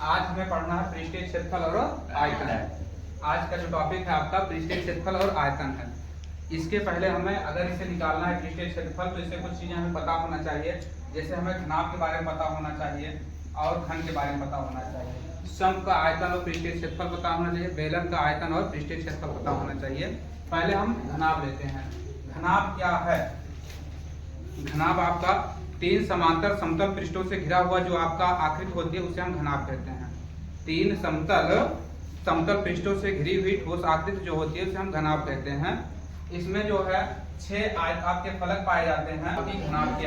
आज हमें पढ़ना है पृष्ठीय क्षेत्रफल और आयतन। आज का जो टॉपिक है आपका पृष्ठीय क्षेत्रफल और आयतन है। इसके पहले हमें अगर इसे निकालना है पृष्ठीय क्षेत्रफल तो इससे कुछ चीजें हमें पता होना चाहिए। जैसे हमें घनाभ के बारे में पता होना चाहिए और घन के बारे में पता होना चाहिए। सम का आयतन और पृष्ठीय क्षेत्रफल पता होना चाहिए। बेलन का आयतन और पृष्ठीय क्षेत्रफल पता होना चाहिए। पहले हम घनाभ लेते हैं। घनाभ क्या है? घनाभ आपका तीन समांतर समतल पृष्ठों से घिरा हुआ जो आपका आकृति होती है उसे हम घनाभ कहते हैं। तीन समतल पृष्ठों से घिरी हुई ठोस आकृति जो होती है उसे हम घनाभ कहते हैं। इसमें जो है 6 आपके फलक पाए जाते हैं। अभी घनाभ की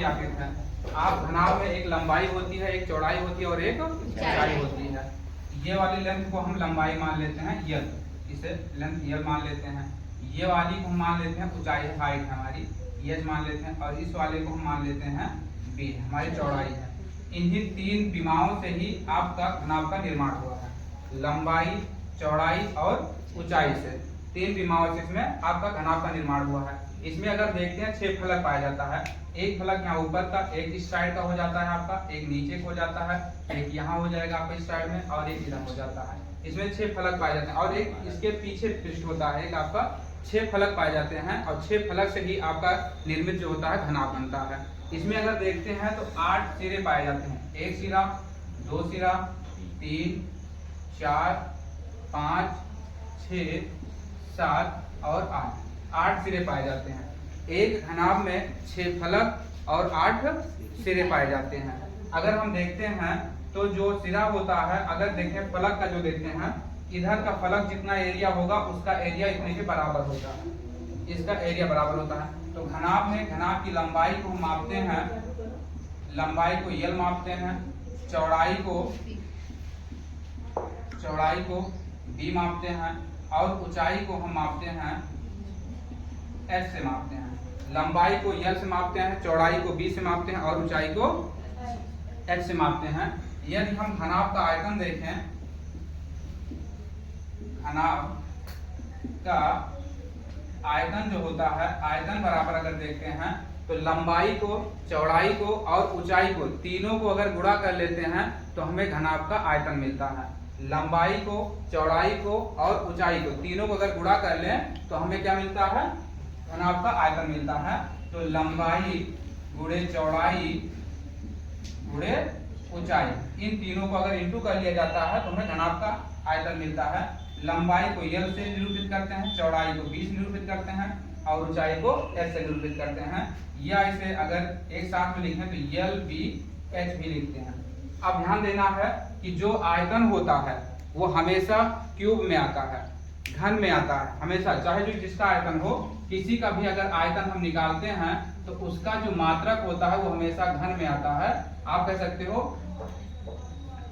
आकृति है। आप घनाभ में एक लंबाई होती है, एक चौड़ाई होती है और एक ऊंचाई होती है। ये वाली लेंथ को हम लंबाई मान लेते हैं यल, इसे लेंथ यल मान लेते हैं। ये वाली को हम मान लेते हैं ऊंचाई, हाइट है हमारी, एच मान लेते हैं। और इस वाले को हम मान लेते हैं बी, हमारी चौड़ाई है। इन्हीं तीन विमाओं से ही आपका घनाभ का निर्माण हुआ है। लंबाई, चौड़ाई और ऊंचाई से तीन विमाओं से इसमें आपका घनाभ का निर्माण हुआ है। इसमें अगर देखते हैं 6 फलक पाया जाता है। एक फलक यहाँ ऊपर का, एक इस साइड का हो जाता है आपका, एक नीचे का हो जाता है, एक यहाँ हो जाएगा आपका इस साइड में और एक इधर हो जाता है। इसमें 6 फलक पाए जाते हैं और एक इसके पीछे पृष्ठ होता है एक आपका। 6 फलक पाए जाते हैं और 6 फलक से ही आपका निर्मित जो होता है घनाभ बनता है। इसमें अगर देखते हैं तो 8 सिरे पाए जाते हैं। 1 सिरा, 2 सिरा, 3, 4, 5, 6, 7 और 8 सिरे पाए जाते हैं। एक घनाभ में 6 फलक और 8 सिरे पाए जाते हैं। अगर हम देखते हैं तो जो सिरा होता है, अगर देखें फलक का जो देखते हैं, इधर का फलक जितना एरिया होगा उसका एरिया इतने के बराबर होगा, इसका एरिया बराबर होता है। तो घनाभ में घनाभ की लंबाई को हम मापते हैं, लंबाई को यल मापते हैं, चौड़ाई को बी मापते हैं और ऊंचाई को हम मापते हैं एच से मापते हैं। लंबाई को यल से मापते हैं, चौड़ाई को बी से मापते हैं और ऊंचाई को एच से मापते हैं। यदि हम घनाभ का आयतन देखें, घनाभ का आयतन जो होता है, आयतन बराबर अगर देखते हैं तो लंबाई को, चौड़ाई को और ऊंचाई को तीनों को अगर गुणा कर लेते हैं तो हमें घनाभ का आयतन मिलता है। लंबाई को, चौड़ाई को और ऊंचाई को तीनों को अगर गुणा कर लें तो हमें क्या मिलता है? घनाभ का आयतन मिलता है। तो लंबाई गुणे चौड़ाई गुणे ऊंचाई, इन तीनों को अगर इंटू कर लिया जाता है तो हमें घनाभ का आयतन मिलता है। लंबाई को यल से निरूपित करते हैं, चौड़ाई को बी से निरूपित करते हैं और ऊंचाई को एच से निरूपित करते हैं। या इसे अगर एक साथ में लिखें तो यल बी एच भी लिखते हैं। अब ध्यान देना है कि जो आयतन होता है वो हमेशा क्यूब में आता है, घन में आता है हमेशा। चाहे जो जिसका आयतन हो, किसी का भी अगर आयतन हम निकालते हैं तो उसका जो मात्रक होता है वो हमेशा घन में आता है। आप कह सकते हो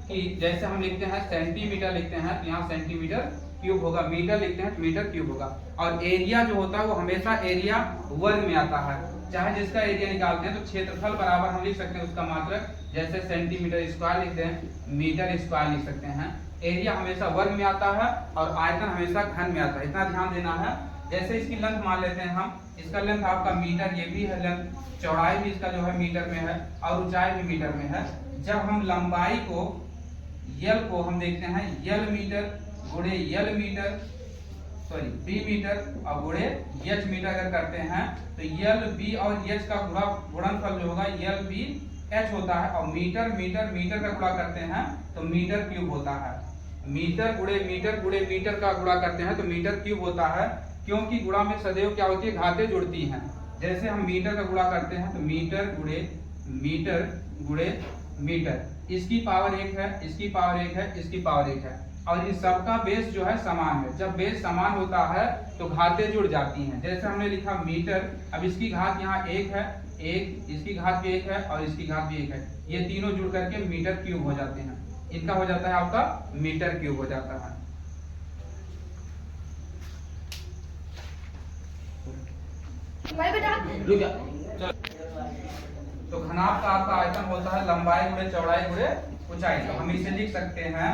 कि जैसे हम लिखते हैं सेंटीमीटर लिखते हैं तो यहाँ सेंटीमीटर क्यूब होगा, मीटर लिखते हैं तो मीटर क्यूब होगा। और एरिया जो होता है वो हमेशा एरिया वर्ग में आता है। चाहे जिसका एरिया निकालते हैं तो क्षेत्रफल बराबर हम लिख सकते हैं उसका मात्रक, जैसे सेंटीमीटर स्क्वायर लिखते हैं, मीटर स्क्वायर लिख सकते हैं। एरिया हमेशा वर्ग में आता है और आयतन हमेशा घन में आता है, इतना ध्यान देना है। जैसे इसकी लेंथ मान लेते हैं हम, इसका लेंथ आपका मीटर, ये भी है लेंथ, चौड़ाई भी इसका जो है मीटर में है और ऊंचाई भी मीटर में है। जब हम लंबाई को, यल को हम देखते हैं यल मीटर गुणे यल मीटर, सॉरी बी मीटर और गुणे एच मीटर अगर करते हैं तो यल बी और एच का गुणनफल जो होगा यल बी एच होता है। और मीटर मीटर मीटर का गुणा करते हैं तो मीटर क्यूब होता है। मीटर गुणे मीटर का गुणा करते हैं तो मीटर क्यूब होता है, क्योंकि गुणा में सदैव क्या होती है? घातें जुड़ती हैं। जैसे हम मीटर का गुणा करते हैं तो मीटर गुणे मीटर, इसकी पावर 1 है, इसकी पावर 1 है, इसकी पावर 1 है और इन सबका बेस जो है समान है। जब बेस समान होता है तो घातें जुड़ जाती हैं। जैसे हमने लिखा मीटर, अब इसकी घात यहाँ 1 है, 1, इसकी घात भी 1 है और इसकी घात भी 1 है, ये तीनों जुड़ करके मीटर क्यूब हो जाते हैं। इनका हो जाता है आपका मीटर क्यूब हो जाता है। तो घनाभ का आपका आयतन होता है लंबाई गुणे चौड़ाई गुणे ऊंचाई। तो हम इसे लिख सकते हैं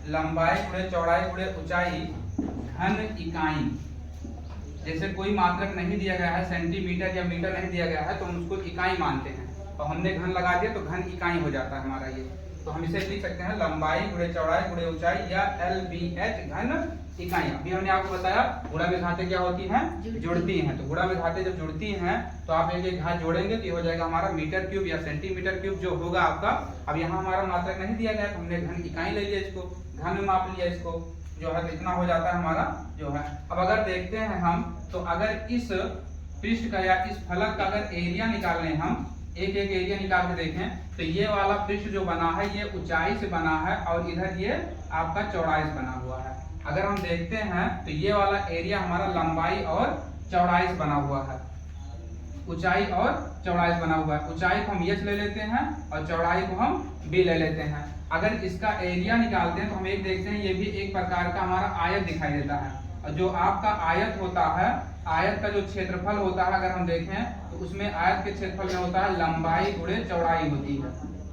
लंबाई गुणे चौड़ाई गुणे ऊंचाई घन इकाई। जैसे कोई मात्रक नहीं दिया गया है, सेंटीमीटर या मीटर नहीं दिया गया है तो हम उसको इकाई मानते हैं। और हमने घन लगा दिया तो घन इकाई हो जाता है हमारा ये। तो हम इसे लिख सकते हैं लंबाई गुणे चौड़ाई गुणे ऊंचाई या LBH घन इकाई। अभी हमने आपको बताया गुणा में घातें क्या होती हैं, जुड़ती हैं। तो गुणा में घातें जब जुड़ती हैं तो आप एक एक घात जोड़ेंगे तो ये हो जाएगा हमारा मीटर क्यूब या सेंटीमीटर क्यूब जो होगा आपका। अब यहाँ हमारा मात्रक नहीं दिया गया तो हमने घन इकाई ले लिया, इसको घन में माप लिया, इसको जो है कितना हो जाता है हमारा जो है। अब अगर देखते हैं हम तो अगर इस पृष्ठ का या इस फलक का अगर एरिया निकालने हम एक एक एरिया निकाल के देखें तो ये वाला पृष्ठ जो बना है ये ऊंचाई से बना है और इधर ये आपका चौड़ाई से बना हुआ है। अगर हम देखते हैं तो ये वाला एरिया हमारा लंबाई और चौड़ाई से बना हुआ है, ऊंचाई और चौड़ाई से बना हुआ है। ऊंचाई को हम h ले लेते हैं और चौड़ाई को हम b ले लेते हैं। अगर इसका एरिया निकालते हैं तो हम एक देखते हैं ये भी एक प्रकार का हमारा आयत दिखाई देता है। और जो आपका आयत होता है, आयत का जो क्षेत्रफल होता है अगर हम देखें तो उसमें आयत के क्षेत्रफल में होता है लंबाई गुणे चौड़ाई होती है,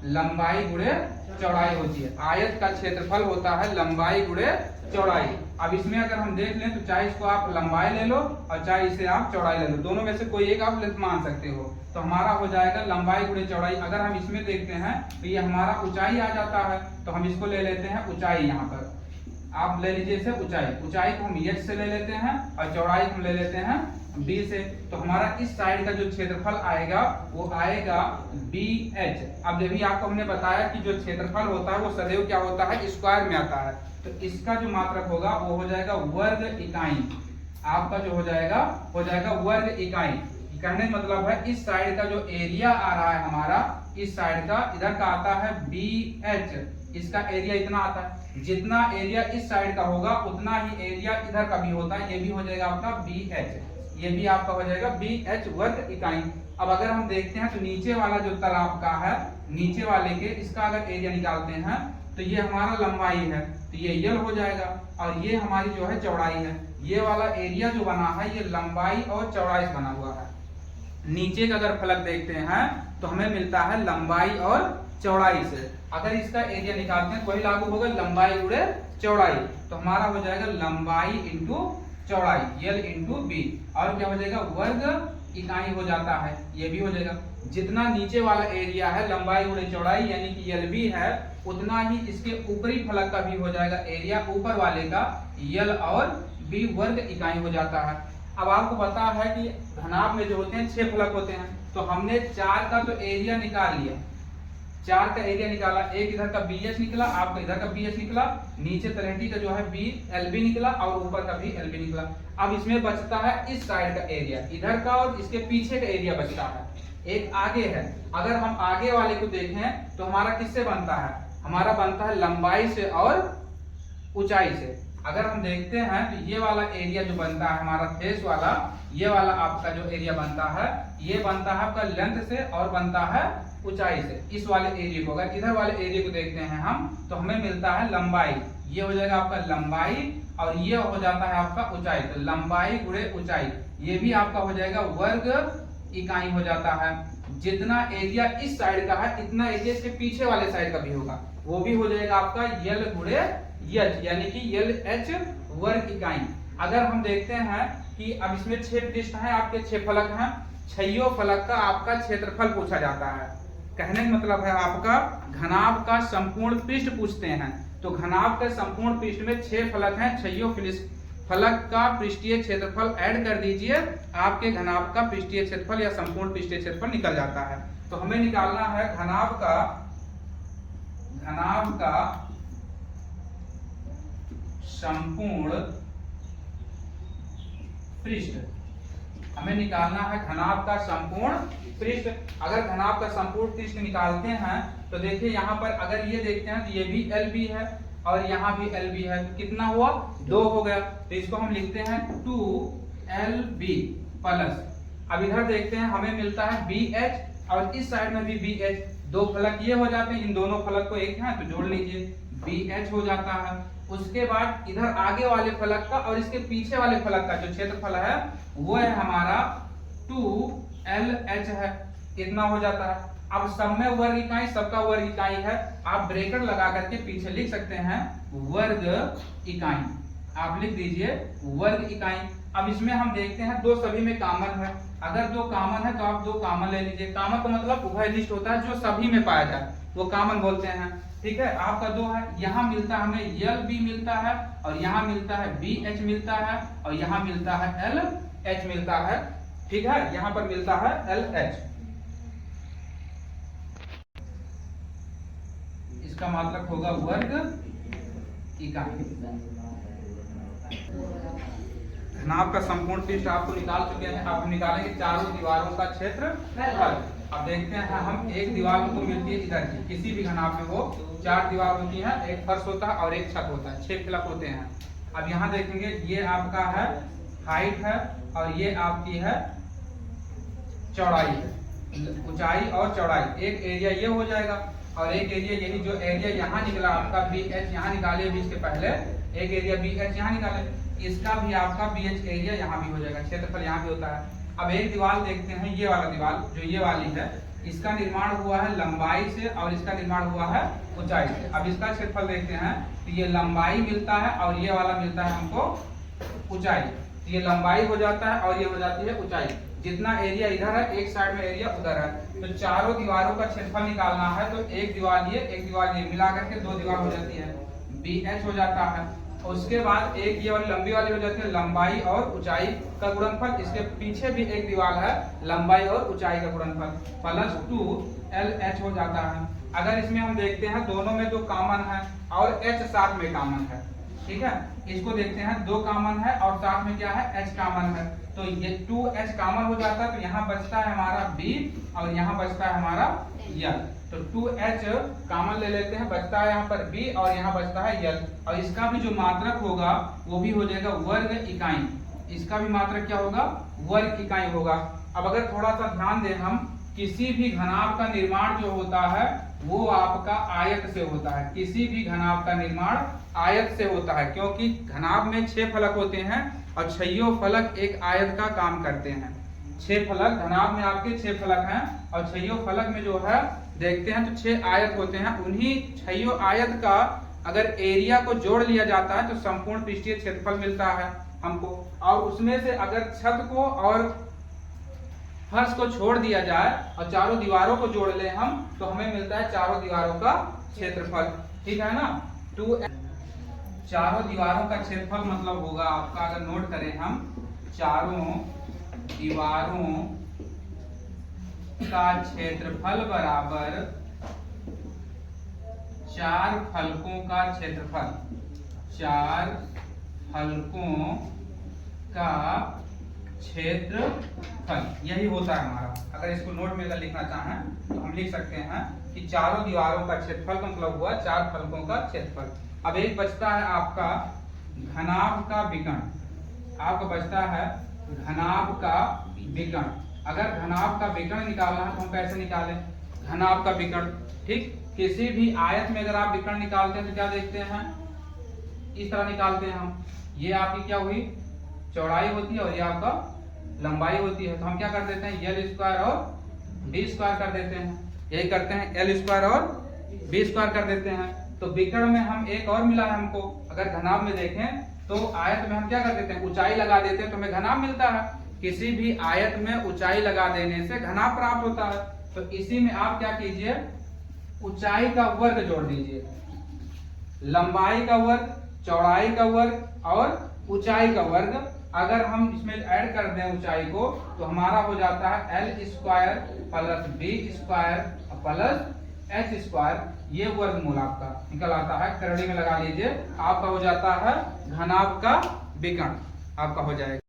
लंबाई गुणे चौड़ाई होती है। आयत का क्षेत्रफल होता है लंबाई गुणे चौड़ाई। अब इसमें अगर हम देख लें तो चाहे इसको आप लंबाई ले लो और चाहे इसे आप चौड़ाई ले लो, दोनों में से कोई एक आप मान सकते हो। तो हमारा हो जाएगा लंबाई गुणे चौड़ाई। अगर हम इसमें देखते हैं तो ये हमारा ऊंचाई आ जाता है, तो हम इसको ले लेते हैं ऊंचाई। यहाँ पर आप ले लीजिए इसे ऊंचाई, ऊंचाई को हम h से ले लेते हैं और चौड़ाई को हम ले लेते हैं b से। तो हमारा इस साइड का जो क्षेत्रफल आएगा वो आएगा BH। अब जब भी आपको हमने बताया कि जो क्षेत्रफल होता है वो सदैव क्या होता है, स्क्वायर में आता है। तो इसका जो मात्रक होगा वो हो जाएगा वर्ग इकाई। आपका जो हो जाएगा वर्ग इकाई। कहने का मतलब है इस साइड का जो एरिया आ रहा है हमारा, इस साइड का इधर का आता है BH, इसका एरिया इतना आता है। जितना एरिया इस साइड का होगा उतना ही एरिया इधर का भी होता है, ये भी हो जाएगा आपका BH, ये भी आपका हो जाएगा BH वर्ग इकाई। अब अगर हम देखते हैं तो नीचे वाला जो तालाब का है, नीचे वाले के इसका अगर एरिया निकालते हैं तो ये हमारा लंबाई है तो ये यल हो जाएगा और ये हमारी जो है चौड़ाई है। ये वाला एरिया जो बना है ये लंबाई और चौड़ाई से बना हुआ है। नीचे का अगर फलक देखते हैं तो हमें मिलता है लंबाई और चौड़ाई से। अगर इसका एरिया निकालते हैं वही लागू होगा लंबाई गुणे चौड़ाई, तो हमारा हो जाएगा लंबाई इंटू चौड़ाई यल इंटू बी, और क्या हो जाएगा वर्ग इकाई हो जाता है, ये भी हो जाएगा। जितना नीचे वाला एरिया है लंबाई गुणे चौड़ाई यानी कि यल बी है, उतना ही इसके ऊपरी फलक का भी हो जाएगा एरिया ऊपर वाले का यल और बी वर्ग इकाई हो जाता है। अब आपको पता है कि घनाभ में जो होते हैं 6 फलक होते हैं, तो हमने 4 का तो एरिया निकाल लिया, 4 का एरिया निकाला, एक इधर का BH निकला, आपका इधर का BH निकला, नीचे तलहटी का जो है LB निकला और ऊपर का भी LB निकला। अब इसमें बचता है इस साइड का एरिया, इधर का और इसके पीछे का एरिया बचता है, एक आगे है। अगर हम आगे वाले को देखें तो हमारा किससे बनता है, हमारा बनता है लंबाई से और ऊंचाई से। अगर हम देखते हैं तो ये वाला एरिया जो बनता है हमारा फेस वाला, ये वाला आपका जो एरिया बनता है ये बनता है आपका लेंथ से और बनता है ऊंचाई से। इस वाले एरिया को अगर इधर वाले एरिया को देखते हैं हम तो हमें मिलता है लंबाई, ये हो जाएगा आपका लंबाई और ये हो जाता है आपका ऊंचाई। तो लंबाई गुणे ऊंचाई ये भी आपका हो जाएगा वर्ग इकाई हो जाता है। जितना एरिया इस साइड का है इतना एरिया इसके पीछे वाले साइड का भी होगा, वो भी हो जाएगा आपका यल गुणे एच यानी कि यल एच वर्ग इकाई। अगर हम देखते हैं कि अब इसमें 6 पृष्ठ हैं, आपके 6 फलक हैं, 6 फलक का आपका क्षेत्रफल पूछा जाता है। कहने का मतलब है आपका घनाभ का संपूर्ण पृष्ठ पूछते हैं, तो घनाभ के संपूर्ण पृष्ठ में 6 फलक हैं, 6 फलक का पृष्ठीय क्षेत्रफल ऐड कर दीजिए, आपके घनाभ का पृष्ठीय क्षेत्रफल या संपूर्ण पृष्ठीय क्षेत्रफल निकल जाता है। तो हमें निकालना है घनाभ का संपूर्ण पृष्ठ, हमें निकालना है घनाभ का संपूर्ण पृष्ठ। अगर घनाभ का संपूर्ण पृष्ठ निकालते हैं तो देखिए यहाँ पर अगर ये देखते हैं तो ये भी LB है और यहाँ भी LB है, तो कितना हुआ 2 हो गया। तो इसको हम लिखते हैं 2LB प्लस। अब इधर देखते हैं हमें मिलता है BH और इस साइड में भी BH, 2 फलक ये हो जाते हैं, इन दोनों फलक को एक है तो जोड़ लीजिए, BH हो जाता है। उसके बाद इधर आगे वाले फलक का और इसके पीछे वाले फलक का जो क्षेत्रफल है वो है हमारा 2LH है, इतना हो जाता है। अब सब में वर्ग इकाई, सबका वर्ग इकाई है, आप ब्रैकेट लगा करके पीछे लिख सकते हैं वर्ग इकाई, आप लिख दीजिए वर्ग इकाई। अब इसमें हम देखते हैं दो सभी में कॉमन है। अगर दो कॉमन है तो आप दो कॉमन ले लीजिए। कॉमन का मतलब उभयनिष्ठ होता है, जो सभी में पाया जाए वो कॉमन बोलते हैं। ठीक है, आपका दो है, यहाँ मिलता है हमें LB मिलता है, और यहाँ मिलता है BH मिलता है, और यहाँ मिलता है LH मिलता है। ठीक है, यहाँ पर मिलता है LH। इसका मतलब होगा वर्ग इकाई। घनाभ का संपूर्ण पृष्ठ आपको निकाल चुके हैं। अब हम निकालेंगे चारों दीवारों का क्षेत्रफल। अब देखते हैं हम, एक दीवार को मिलती है इधर की, किसी भी घनाभ में वो 4 दीवार होती है, एक फर्श होता है और एक छत होता है, 6 फलक होते हैं। अब यहाँ देखेंगे, ये आपका है हाइट है, और ये आपकी है चौड़ाई है, ऊंचाई और चौड़ाई। एक एरिया ये हो जाएगा, और एक एरिया यही जो एरिया यहाँ निकला आपका BH, यहाँ निकाले अभी इसके पहले एक एरिया BH यहाँ निकाले, इसका भी आपका BH एरिया यहाँ भी हो जाएगा, क्षेत्रफल यहाँ भी होता है। अब एक दीवार देखते हैं, ये वाला दीवार जो ये वाली है, इसका निर्माण हुआ है लंबाई से और इसका निर्माण हुआ है ऊंचाई से। अब इसका क्षेत्रफल देखते हैं, तो ये लंबाई मिलता है और ये वाला मिलता है हमको ऊंचाई। तो ये लंबाई हो जाता है और ये हो जाती है ऊंचाई। जितना एरिया इधर है, एक साइड में एरिया उधर है, तो चारों दीवारों का क्षेत्रफल निकालना है, तो एक दीवार ये एक दीवार ये मिला करके 2 दीवार हो जाती है, BH हो जाता है। उसके बाद एक ये वाली लंबी वाली हो जाती है लंबाई और ऊंचाई का गुणनफल। इसके पीछे भी एक दीवार है, लंबाई और ऊंचाई का गुणनफल +2 LH हो जाता है। अगर इसमें हम देखते हैं, दोनों में 2 कॉमन है और H साथ में कॉमन है। ठीक है, इसको देखते हैं, 2 कॉमन है और साथ में क्या है, H कॉमन है, तो ये 2H कॉमन हो जाता है, तो यहाँ बचता है हमारा B और यहाँ बचता है हमारा L। तो 2H कॉमन ले लेते हैं, बचता है यहाँ पर B और यहाँ बचता है L, और इसका भी जो मात्रक होगा वो भी हो जाएगा वर्ग इकाई। इसका भी मात्रक क्या होगा, वर्ग इकाई होगा। अब अगर थोड़ा सा ध्यान दें हम, किसी भी घनाभ का निर्माण जो होता है वो आपका आयत से होता है। किसी भी घनाभ का निर्माण आयत से होता है, क्योंकि घनाभ में 6 फलक होते हैं और 6 फलक एक आयत का काम करते हैं। 6 फलक घनाभ में आपके 6 फलक हैं, और 6 फलक में जो है देखते हैं तो 6 आयत होते हैं। उन्हीं 6 आयत का अगर एरिया को जोड़ लिया जाता है तो संपूर्ण पृष्ठीय क्षेत्रफल मिलता है हमको, और उसमें से अगर छत को और फर्श को छोड़ दिया जाए और चारों दीवारों को जोड़ ले हम, तो हमें मिलता है चारों दीवारों का क्षेत्रफल। ठीक है ना, 2 चारों दीवारों का क्षेत्रफल मतलब होगा आपका, अगर नोट करें हम, चारों दीवारों का क्षेत्रफल बराबर 4 फलकों का क्षेत्रफल। 4 फलकों का क्षेत्रफल यही होता है हमारा। अगर इसको नोट में अगर लिखना चाहें तो हम लिख सकते हैं कि चारों दीवारों का क्षेत्रफल का मतलब हुआ 4 फलकों का क्षेत्रफल। अब एक बचता है आपका घनाभ का विकर्ण। आपका बचता है घनाभ का विकर्ण। अगर घनाभ का विकर्ण निकालना है तो हम कैसे निकालें, घनाभ का विकर्ण। ठीक, किसी भी आयत में अगर आप विकर्ण निकालते हैं तो क्या देखते हैं, इस तरह निकालते हैं हम। ये आपकी क्या हुई, चौड़ाई होती है और ये आपका लंबाई होती है, तो हम क्या कर देते हैं, L² और B² कर देते हैं। यही करते हैं, L² और B² कर देते हैं। तो विकर्ण में हम एक और मिला है हमको। अगर घनाभ में देखें तो आयत में हम क्या कर देते हैं, ऊंचाई लगा देते हैं तो हमें घनाभ मिलता है। किसी भी आयत में ऊंचाई लगा देने से घनाभ प्राप्त होता है। तो इसी में आप क्या कीजिए, ऊंचाई का वर्ग जोड़ दीजिए, लंबाई का वर्ग, चौड़ाई का वर्ग और ऊंचाई का वर्ग। अगर हम इसमें ऐड कर दें ऊंचाई को तो हमारा हो जाता है L² plus B² plus H²। ये वर्गमूल आपका निकल आता है, करड़ी में लगा लीजिए, आपका हो जाता है घनाभ का विकर्ण, आपका हो जाएगा।